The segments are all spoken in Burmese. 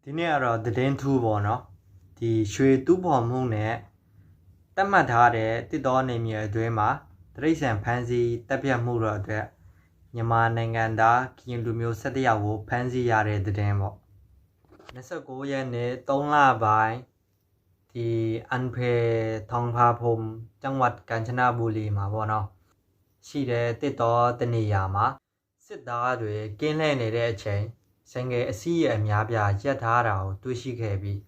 ဒီနေ့ကတော့သတင်းထူးပေါ့နော်ဒီရွှေတူးဖော်မှုနဲ့တတ်မှတ်ထားတဲ့တစ်တော်နေမြေအတွင်းမှာတရိษံဖမ်းဆီးတပ်ဖြတ်မှုတော့အတွက်မြန်မာနိုင်ငံသားကရင်လူမျိုး17ယောက်ကိုဖမ်းဆီးရတဲ့သတင်းပေါ့29ရက်နေ့3လပိုင်းဒီအန်ဖေထောင်ဖာဖုံจังหวัดกาญจนบุรีမှာပေါ့နော်ရှိတဲ့တစ်တော်တနေရာမှာစစ်သားတွေကင်းလှည့်နေတဲ့အချိန်ဆိုင်ငယ်အစီအများပြားရက်ထားတာကိုတွေ့ရှိခဲ့ပြီး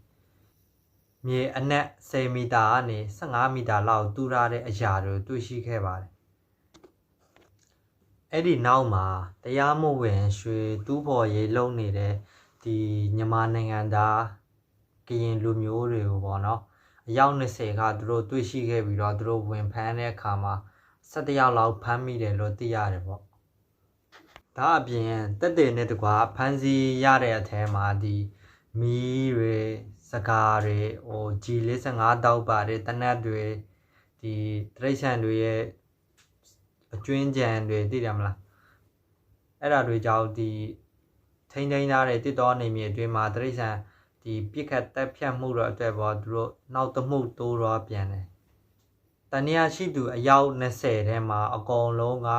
မြေအနက်10မီတာကနေ15မီတာလောက်တူးထားတဲ့အရာတွေတွေ့ရှိခဲ့ပါတယ်အဲ့ဒီနောက်မှာတရားမဝင်ရွှေတူးဖော်ရေးလုပ်နေတဲ့ဒီမြန်မာနိုင်ငံသားကရင်လူမျိုးတွေကိုပေါ့နော်အယောက်20ကသူတို့တွေ့ရှိခဲ့ပြီးတော့သူတို့ဝင်ဖမ်းတဲ့အခါမှာ17ယောက်လောက်ဖမ်းမိတယ်လို့သိရတယ်ပေါ့ဒါအပြင်တက်တဲ့နဲ့တကွာဖမ်းဆီးရတဲ့အထဲမှာဒီမီးတွေစကားတွေG45တောက်ပါတယ်တနတ်တွေဒီတရိษံတွေရဲ့အကျွင်းကြံတွေသိတယ်မလားအဲ့ဒါတွေကြောင့်ဒီထိန်းထားတဲ့တစ်တော်နေမြေအတွင်းမှာတရိษံဒီပြစ်ခတ်တက်ဖြတ်မှုတော့အတွက်ပေါ့သူတို့နောက်တမှုတိုးတော့ပြန်တယ်တန်ရာရှိသူအယောက်20ထဲမှာအကုန်လုံးက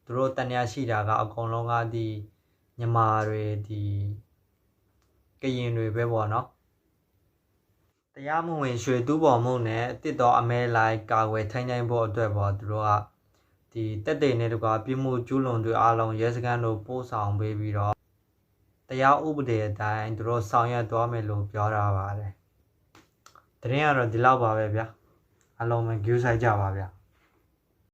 သူတို့တန်ရာရှိတာကအကုန်လုံးကဒီမြန်မာတွေဒီကရင်တွေပဲပေါ့နော်တရားမဝင်ရွှေတူးပေါ်မှုနဲ့တစ်တော်အမဲလိုက်ကာကွယ်ထိန်းသိမ်းဖို့အတွက်ပေါ့သူတို့ကဒီတက်တဲ့နဲ့တကွာပြမှုကျူးလွန်သူအလုံးရဲစခန်းတို့ပို့ဆောင်ပေးပြီးတော့တရားဥပဒေအတိုင်းသူတို့ဆောင်ရွက်သွားမယ်လို့ပြောတာပါတယ်တရင်ကတော့ဒီလောက်ပါပဲဗျာအလုံးပဲ view ဆိုင်ကြပါဗျာ